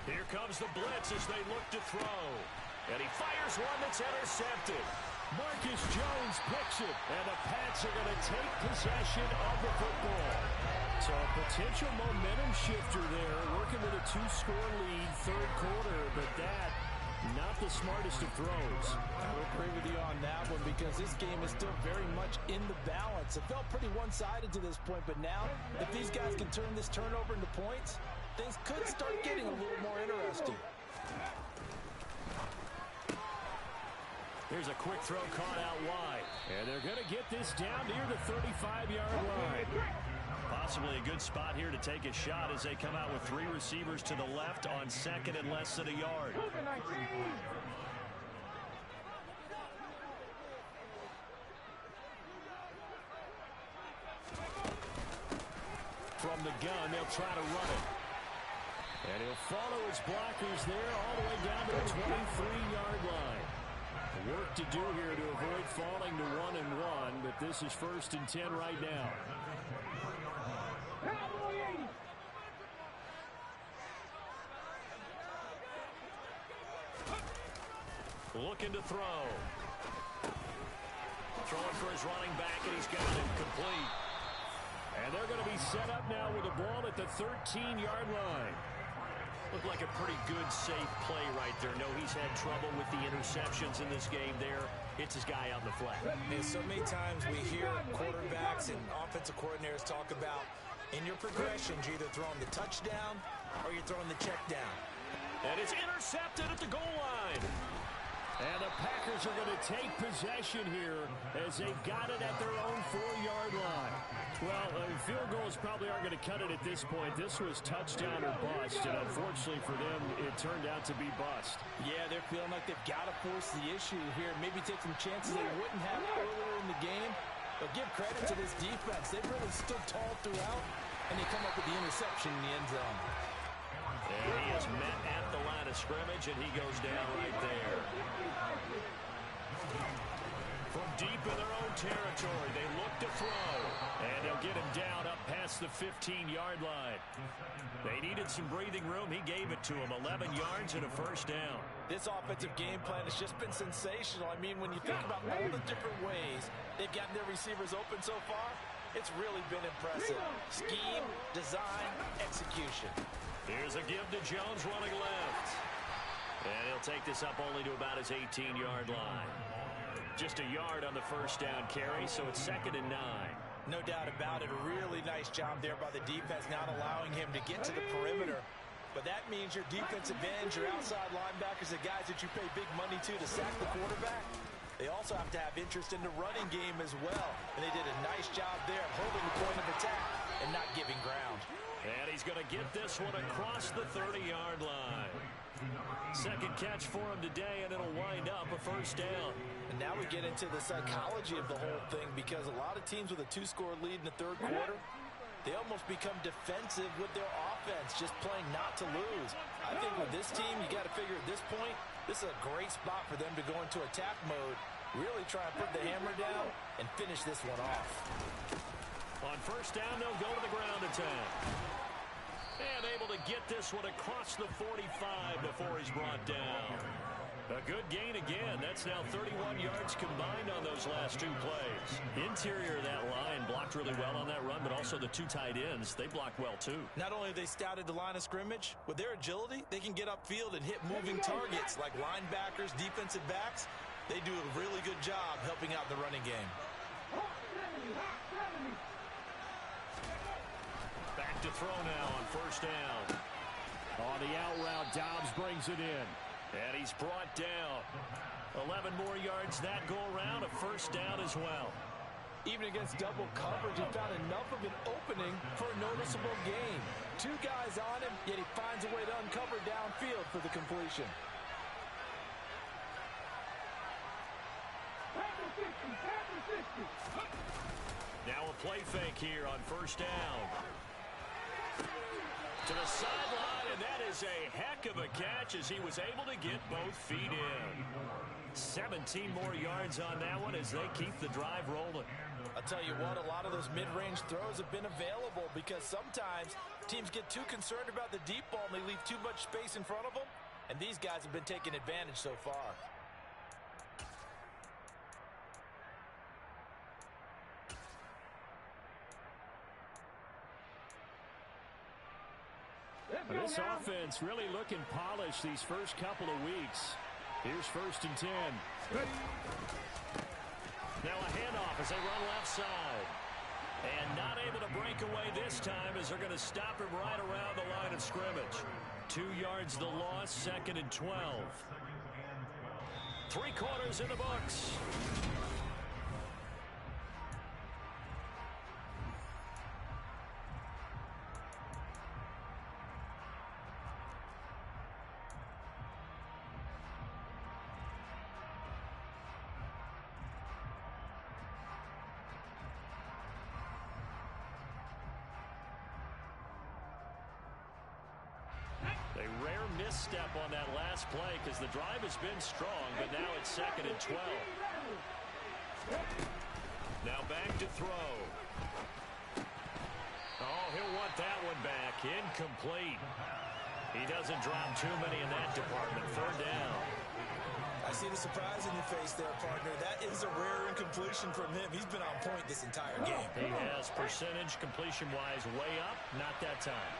Here comes the blitz as they look to throw. And he fires one that's intercepted. Marcus Jones picks it, and the Pats are going to take possession of the football. So a potential momentum shifter there, working with a 2-score lead, third quarter, but that, not the smartest of throws. I'll agree with you on that one because this game is still very much in the balance. It felt pretty one-sided to this point, but now, if these guys can turn this turnover into points, things could start getting a little more interesting. Here's a quick throw caught out wide. And they're going to get this down near the 35-yard line. Possibly a good spot here to take a shot as they come out with 3 receivers to the left on second and less than a yard. From the gun, they'll try to run it. And he'll follow his blockers there all the way down to the 23-yard line. Work to do here to avoid falling to 1-1, but this is 1st and 10 right now. Looking to throw. Throwing for his running back, and he's got it complete. And they're going to be set up now with the ball at the 13-yard line. Looked like a pretty good, safe play right there. No, he's had trouble with the interceptions in this game there. Hits his guy out in the flat. And so many times we hear quarterbacks and offensive coordinators talk about in your progressions, you're either throwing the touchdown or you're throwing the check down. And it's intercepted at the goal line. And the Packers are going to take possession here as they've got it at their own 4-yard line. Well, field goals probably aren't going to cut it at this point. This was touchdown or bust, and unfortunately for them, it turned out to be bust. Yeah, they're feeling like they've got to force the issue here. Maybe take some chances they wouldn't have earlier in the game. But give credit to this defense. They've really stood tall throughout, and they come up with the interception in the end zone. And he is met at the line of scrimmage, and he goes down right there. From deep in their own territory, they look to throw. And they'll get him down up past the 15-yard line. They needed some breathing room. He gave it to him. 11 yards and a first down. This offensive game plan has just been sensational. I mean, when you think about all the different ways they've gotten their receivers open so far, it's really been impressive. Scheme, design, execution. Here's a give to Jones running left. And he'll take this up only to about his 18-yard line. Just a yard on the first down carry, so it's 2nd and 9. No doubt about it. A really nice job there by the defense, not allowing him to get to the perimeter. But that means your defensive ends, your outside linebackers, the guys that you pay big money to sack the quarterback, they also have to have interest in the running game as well. And they did a nice job there of holding the point of attack and not giving ground. And he's going to get this one across the 30-yard line. Second catch for him today, and it'll wind up a first down. And now we get into the psychology of the whole thing, because a lot of teams with a 2-score lead in the third quarter, they almost become defensive with their offense, just playing not to lose. I think with this team, you got to figure at this point, this is a great spot for them to go into attack mode, really try and put the hammer down and finish this one off. On first down, they'll go to the ground attack. And able to get this one across the 45 before he's brought down. A good gain again. That's now 31 yards combined on those last 2 plays. Interior of that line blocked really well on that run, but also the 2 tight ends, they blocked well too. Not only have they scouted the line of scrimmage, with their agility, they can get upfield and hit moving targets like linebackers, defensive backs. They do a really good job helping out the running game. Back to throw now on first down. On the out route, Dobbs brings it in. And he's brought down. 11 more yards that go around, a first down as well. Even against double coverage, he found enough of an opening for a noticeable gain. 2 guys on him, yet he finds a way to uncover downfield for the completion. Now a play fake here on first down. To the sideline, and that is a heck of a catch as he was able to get both feet in. 17 more yards on that one as they keep the drive rolling. I'll tell you what, a lot of those mid-range throws have been available because sometimes teams get too concerned about the deep ball and they leave too much space in front of them, and these guys have been taking advantage so far. This offense really looking polished these first couple of weeks. Here's 1st and 10. Now a handoff as they run left side. And not able to break away this time as they're going to stop him right around the line of scrimmage. 2 yards the loss, 2nd and 12. 3 quarters in the books. A rare misstep on that last play because the drive has been strong, but now it's 2nd and 12. Now back to throw. Oh, he'll want that one back. Incomplete. He doesn't drop too many in that department. 3rd down. I see the surprise in your face there, partner. That is a rare incompletion from him. He's been on point this entire game. He has percentage completion-wise way up. Not that time.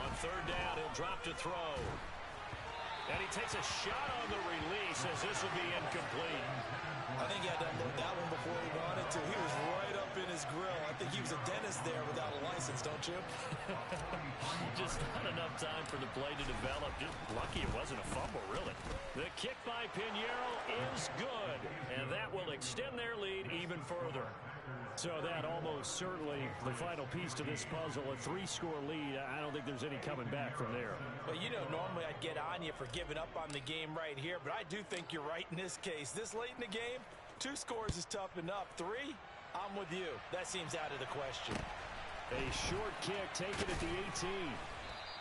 On 3rd down, he'll drop to throw. And he takes a shot on the release as this will be incomplete. I think he had to unload that one before he wanted to. He was right up in his grill. I think he was a dentist there without a license, don't you? Just not enough time for the play to develop. Just lucky it wasn't a fumble, really. The kick by Pinheiro is good, and that will extend their lead even further. So that almost certainly the final piece to this puzzle, a 3-score lead. I don't think there's any coming back from there. Well, you know, normally I'd get on you for giving up on the game right here, but I do think you're right in this case. This late in the game, 2 scores is tough enough. 3, I'm with you. That seems out of the question. A short kick taken at the 18.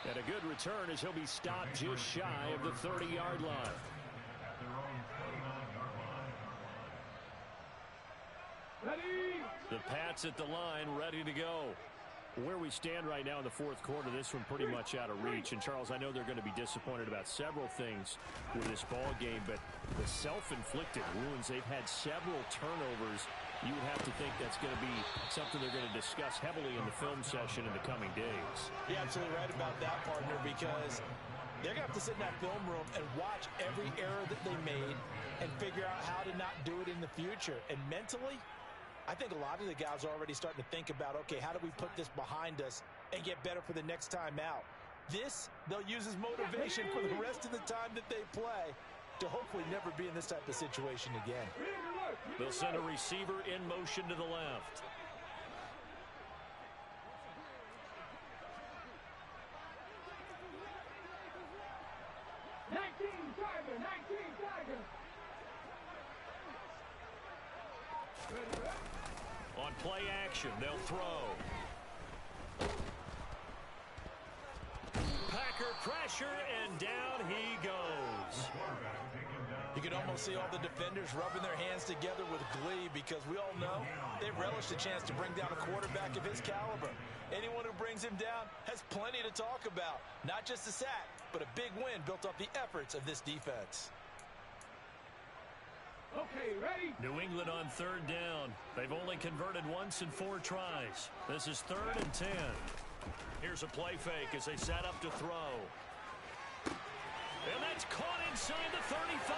And a good return as he'll be stopped just shy of the 30-yard line. Ready? The Pats at the line, ready to go. Where we stand right now in the 4th quarter, this one pretty much out of reach. And, Charles, I know they're going to be disappointed about several things with this ball game, but the self-inflicted wounds, they've had several turnovers. You would have to think that's going to be something they're going to discuss heavily in the film session in the coming days. You're absolutely right about that, partner, because they're going to have to sit in that film room and watch every error that they made and figure out how to not do it in the future. And mentally, I think a lot of the guys are already starting to think about, okay, how do we put this behind us and get better for the next time out? This, they'll use as motivation for the rest of the time that they play to hopefully never be in this type of situation again. They'll send a receiver in motion to the left. On play action, they'll throw. Packer pressure, and down he goes. You can almost see all the defenders rubbing their hands together with glee because we all know they've relished a chance to bring down a quarterback of his caliber. Anyone who brings him down has plenty to talk about. Not just a sack, but a big win built off the efforts of this defense. Okay, ready? New England on 3rd down. They've only converted once in 4 tries. This is 3rd and 10. Here's a play fake as they set up to throw. And that's caught inside the 35.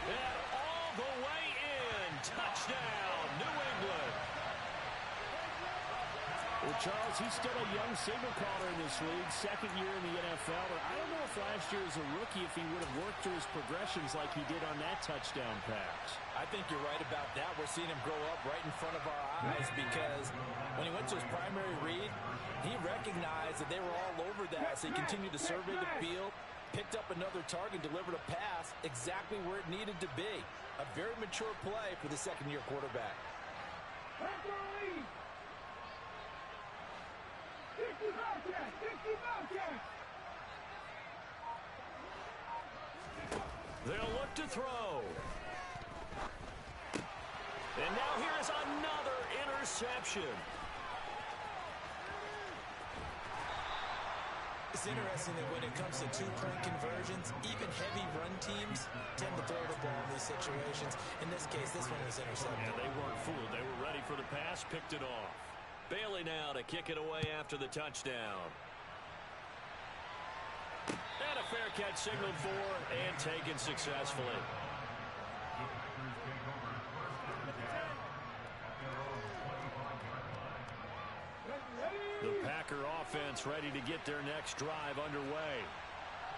And all the way in. Touchdown, New England. Well, Charles, he's still a young signal caller in this league, 2nd year in the NFL. But I don't know if last year as a rookie, if he would have worked through his progressions like he did on that touchdown pass. I think you're right about that. We're seeing him grow up right in front of our eyes because when he went to his primary read, he recognized that they were all over that. So he continued to survey the field, picked up another target, delivered a pass exactly where it needed to be. A very mature play for the 2nd-year quarterback. They'll look to throw. And now here is another interception. It's interesting that when it comes to 2-point conversions, even heavy run teams tend to throw the ball in these situations. In this case, this one was intercepted. Yeah, they weren't fooled. They were ready for the pass, picked it off. Bailey now to kick it away after the touchdown. And a fair catch signaled for and taken successfully. The Packer offense ready to get their next drive underway.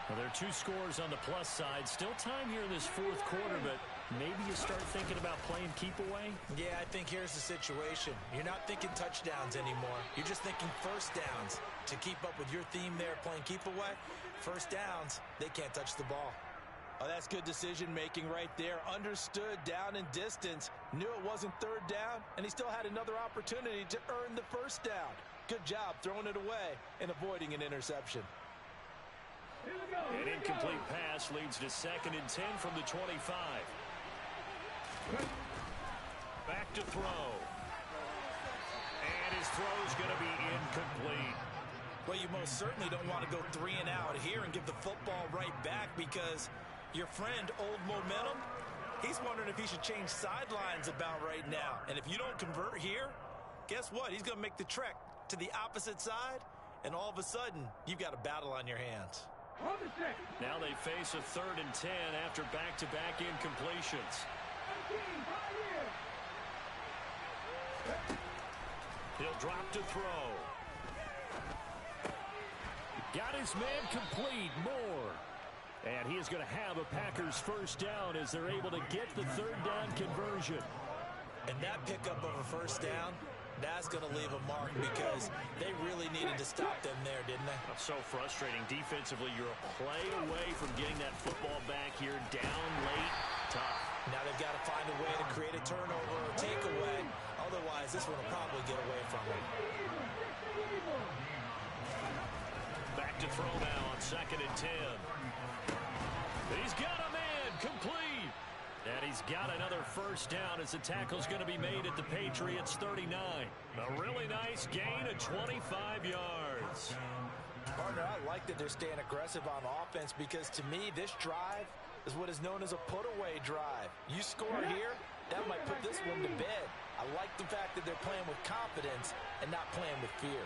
Well, there are 2 scores on the plus side. Still time here in this 4th quarter, but maybe you start thinking about playing keep away? Yeah, I think here's the situation. You're not thinking touchdowns anymore. You're just thinking first downs. To keep up with your theme there, playing keep away, first downs, they can't touch the ball. Oh, that's good decision-making right there. Understood down and distance. Knew it wasn't 3rd down, and he still had another opportunity to earn the first down. Good job throwing it away and avoiding an interception. An incomplete pass leads to 2nd and 10 from the 25. Back to throw. And his throw's going to be incomplete. Well, you most certainly don't want to go 3 and out here and give the football right back, because your friend, Old Momentum, he's wondering if he should change sidelines about right now. And if you don't convert here, guess what? He's going to make the trek to the opposite side, and all of a sudden, you've got a battle on your hands. Now they face a 3rd and 10 after back-to-back incompletions. He'll drop to throw. Got his man complete, Moore. And he is going to have a Packers first down as they're able to get the 3rd down conversion. And that pickup of a first down, that's going to leave a mark, because they really needed to stop them there, didn't they? That's so frustrating. Defensively, you're a play away from getting that football back here, down late, tough. Now they've got to find a way to create a turnover or takeaway. Otherwise, this one will probably get away from them. Back to throw now on 2nd and 10. He's got a man complete. And he's got another first down as the tackle's going to be made at the Patriots 39. A really nice gain of 25 yards. Partner, I like that they're staying aggressive on offense, because to me, this drive is what is known as a put-away drive. You score here, that might put this one to bed. I like the fact that they're playing with confidence and not playing with fear.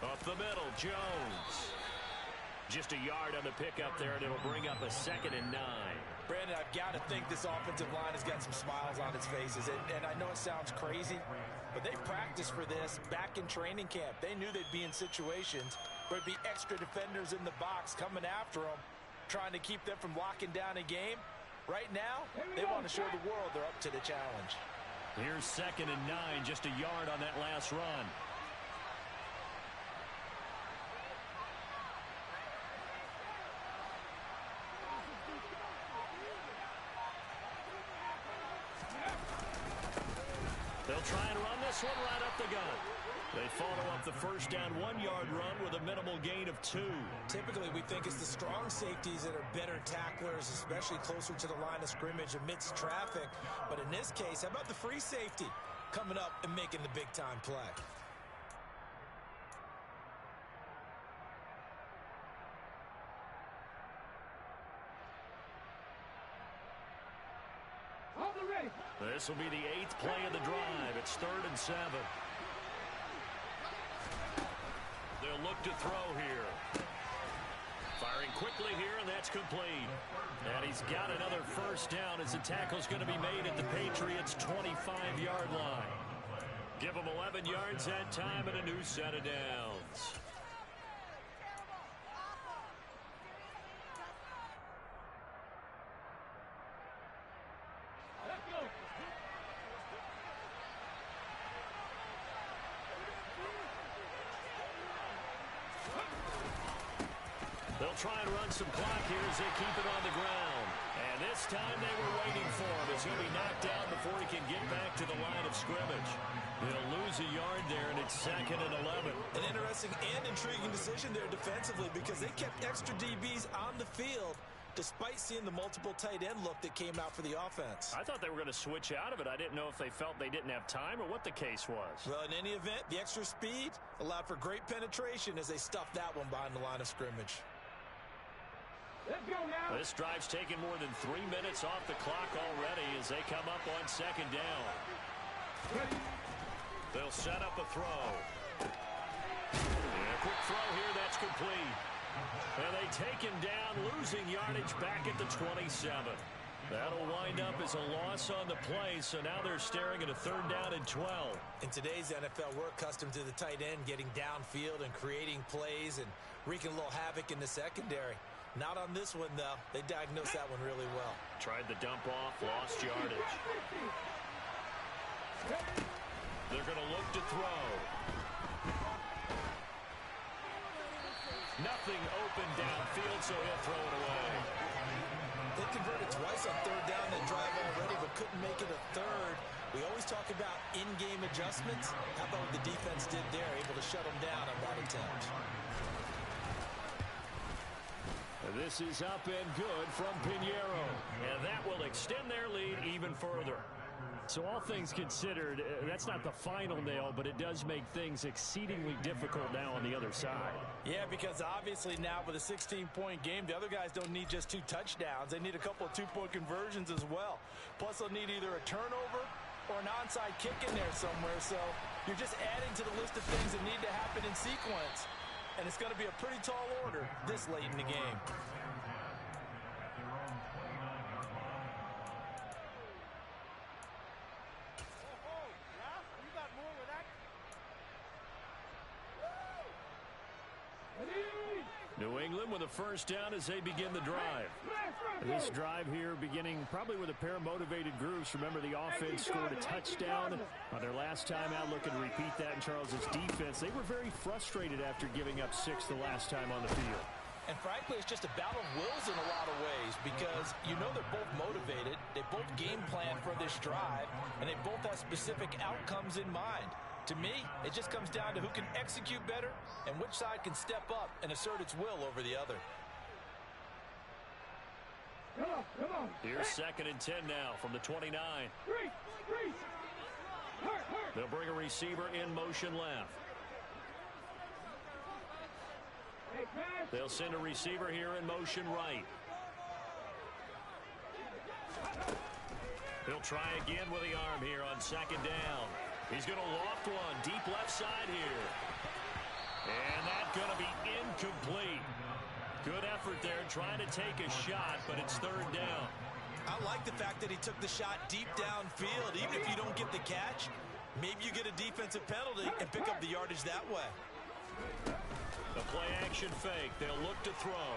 Up the middle, Jones. Just a yard on the pickup there, and it'll bring up a 2nd and 9. Brandon, I've got to think this offensive line has got some smiles on its faces. And I know it sounds crazy, but they've practiced for this back in training camp. They knew they'd be in situations where there'd be extra defenders in the box coming after them, trying to keep them from locking down a game. Right now, they want to show the world they're up to the challenge. Here's 2nd and 9, just a yard on that last run. They'll try and run this one right up the gut. They follow up the first down 1-yard run with a minimal gain of 2. Typically, we think it's the strong safeties that are better tacklers, especially closer to the line of scrimmage amidst traffic. But in this case, how about the free safety coming up and making the big-time play? This will be the 8th play of the drive. It's 3rd and 7. They'll look to throw here. Firing quickly here, and that's complete. And he's got another first down as the tackle's going to be made at the Patriots' 25-yard line. Give them 11 yards that time and a new set of downs. They'll try and run some clock here as they keep it on the ground. And this time they were waiting for him as he'll be knocked down before he can get back to the line of scrimmage. They'll lose a yard there, and it's 2nd and 11. An interesting and intriguing decision there defensively, because they kept extra DBs on the field despite seeing the multiple tight end look that came out for the offense. I thought they were going to switch out of it. I didn't know if they felt they didn't have time or what the case was. Well, in any event, the extra speed allowed for great penetration as they stuffed that one behind the line of scrimmage. Let's go. This drive's taken more than 3 minutes off the clock already as they come up on second down. They'll set up a throw. And a quick throw here that's complete. And they take him down, losing yardage back at the 27. That'll wind up as a loss on the play, so now they're staring at a 3rd down and 12. In today's NFL, we're accustomed to the tight end getting downfield and creating plays and wreaking a little havoc in the secondary. Not on this one, though. They diagnosed that one really well. Tried the dump off, lost yardage. They're going to look to throw. Nothing open downfield, so he'll throw it away. They converted twice on 3rd down that drive already, but couldn't make it a 3rd. We always talk about in-game adjustments. How about what the defense did there, able to shut them down on that attempt. This is up and good from Pinheiro, and that will extend their lead even further. So all things considered, that's not the final nail, but it does make things exceedingly difficult now on the other side. Yeah, because obviously now with a 16-point game, the other guys don't need just 2 touchdowns. They need a couple of 2-point conversions as well. Plus, they'll need either a turnover or an onside kick in there somewhere. So you're just adding to the list of things that need to happen in sequence. And it's going to be a pretty tall order this late in the game. New England with a 1st down as they begin the drive. This drive here beginning probably with a pair of motivated groups. Remember, the offense scored a touchdown on their last time out. Looking to repeat that in Charles's defense. They were very frustrated after giving up 6 the last time on the field. And frankly, it's just a battle of wills in a lot of ways because you know they're both motivated. They both game plan for this drive, and they both have specific outcomes in mind. To me, it just comes down to who can execute better and which side can step up and assert its will over the other. Come on. Here's 2nd and 10 now from the 29. Freeze. They'll bring a receiver in motion left. Hey, pass. They'll send a receiver here in motion right. He'll try again with the arm here on 2nd down. He's going to loft one deep left side here. And that's going to be incomplete. Good effort there trying to take a shot, but it's 3rd down. I like the fact that he took the shot deep downfield. Even if you don't get the catch, maybe you get a defensive penalty and pick up the yardage that way. The play action fake. They'll look to throw.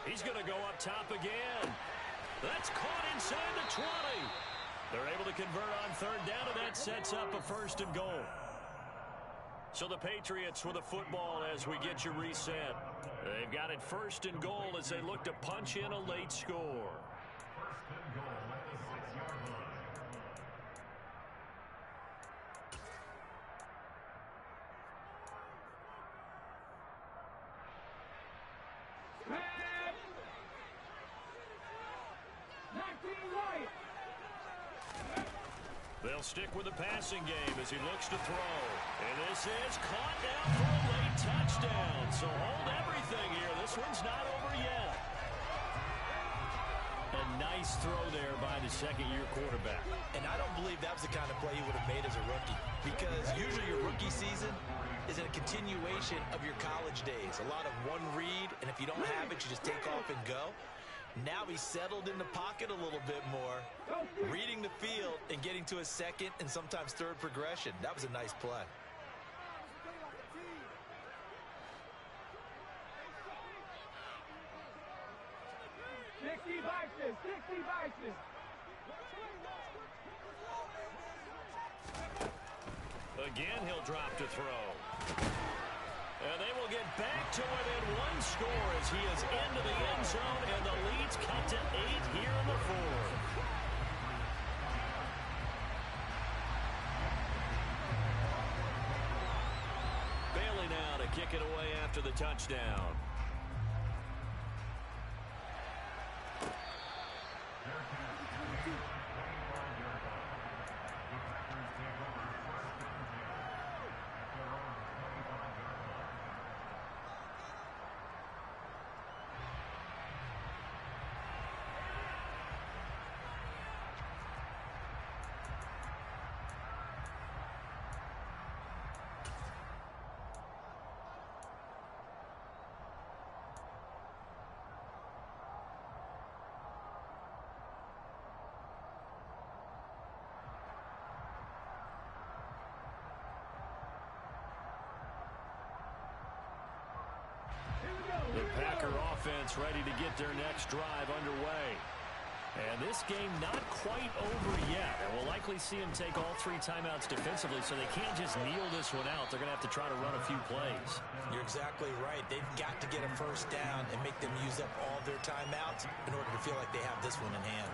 He's going to go up top again. That's caught inside the 20. They're able to convert on 3rd down, and that sets up a 1st and goal. So the Patriots with a football as we get you reset. They've got it 1st and goal as they look to punch in a late score. They'll stick with the passing game as he looks to throw. And this is caught down for a late touchdown. So hold everything here. This one's not over yet. A nice throw there by the 2nd-year quarterback. And I don't believe that was the kind of play he would have made as a rookie. Because usually your rookie season is a continuation of your college days. A lot of one read, and if you don't have it, you just take off and go. Now he's settled in the pocket a little bit more, reading the field and getting to a 2nd and sometimes 3rd progression. That was a nice play. Again, he'll drop to throw. And they will get back to within 1 score as he is into the end zone, and the lead's cut to 8 here in the 4th. Bailey now to kick it away after the touchdown. The Packer offense ready to get their next drive underway. And this game not quite over yet. And we'll likely see them take all 3 timeouts defensively, so they can't just kneel this one out. They're going to have to try to run a few plays. You're exactly right. They've got to get a first down and make them use up all their timeouts in order to feel like they have this one in hand.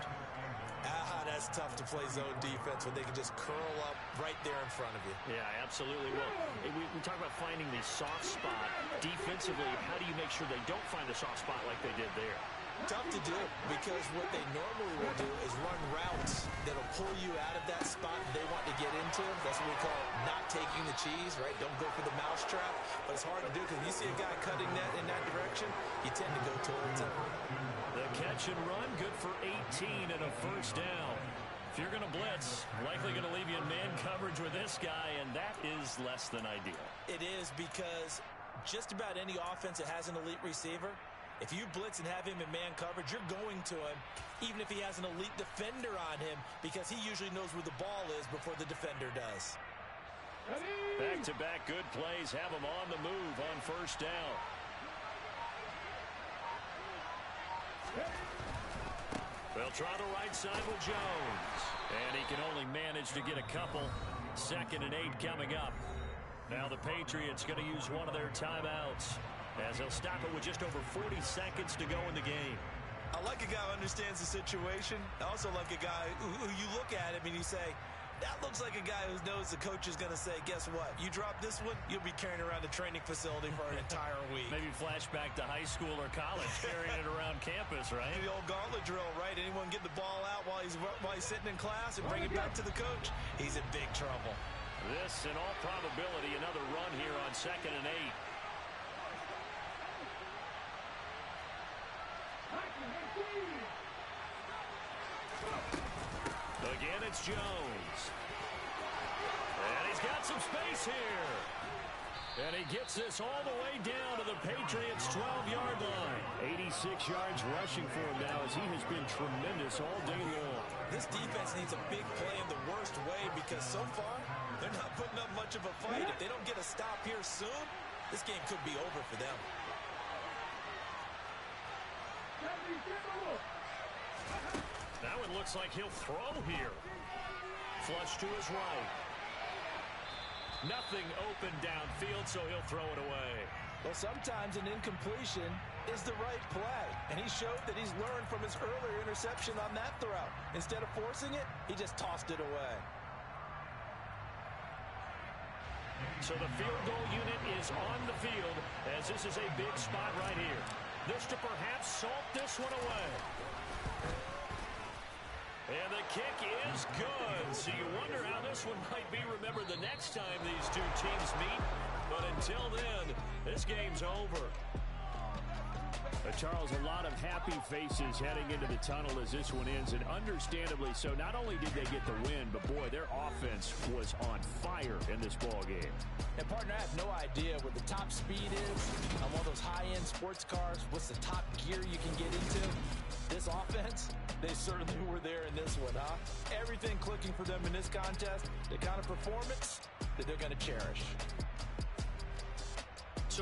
That's tough to play zone defense when they can just curl up right there in front of you. Yeah, absolutely. Well, we talk about finding the soft spot defensively. How do you make sure they don't find the soft spot like they did there? Tough to do, because what they normally will do is run routes that'll pull you out of that spot they want to get into. That's what we call not taking the cheese, right? Don't go for the mousetrap. But it's hard to do because you see a guy cutting that in that direction, you tend to go towards him. The catch and run, good for 18 and a first down. If you're going to blitz, likely going to leave you in man coverage with this guy, and that is less than ideal. It is, because just about any offense that has an elite receiver, if you blitz and have him in man coverage, you're going to him, even if he has an elite defender on him, because he usually knows where the ball is before the defender does. Back-to-back good plays have him on the move on first down. They'll try the right side with Jones. And he can only manage to get a couple. 2nd and 8 coming up. Now the Patriots going to use one of their timeouts, as they'll stop it with just over 40 seconds to go in the game. I like a guy who understands the situation. I also like a guy who you look at him and you say, that looks like a guy who knows the coach is going to say, guess what? You drop this one, you'll be carrying around the training facility for an entire week. Maybe flashback to high school or college, carrying it around campus, right? The old gauntlet drill, right? Anyone get the ball out while he's sitting in class and bring it back to the coach? He's in big trouble. This, in all probability, another run here on 2nd and 8. Again, it's Jones. And he's got some space here. And he gets this all the way down to the Patriots' 12-yard line. 86 yards rushing for him now, as he has been tremendous all day long. This defense needs a big play in the worst way, because so far, they're not putting up much of a fight. If they don't get a stop here soon, this game could be over for them. Now it looks like he'll throw here. Flush to his right. Nothing open downfield, so he'll throw it away. Well, sometimes an incompletion is the right play, and he showed that he's learned from his earlier interception on that throw. Instead of forcing it, he just tossed it away. So the field goal unit is on the field, as this is a big spot right here. This to perhaps salt this one away. And the kick is good. So you wonder how this one might be remembered the next time these two teams meet. But until then, this game's over. Charles, a lot of happy faces heading into the tunnel as this one ends, and understandably so. Not only did they get the win, but boy, their offense was on fire in this ball game. And partner, I have no idea what the top speed is on one of those high-end sports cars. What's the top gear you can get into? This offense, they certainly were there in this one, huh? Everything clicking for them in this contest, the kind of performance that they're going to cherish.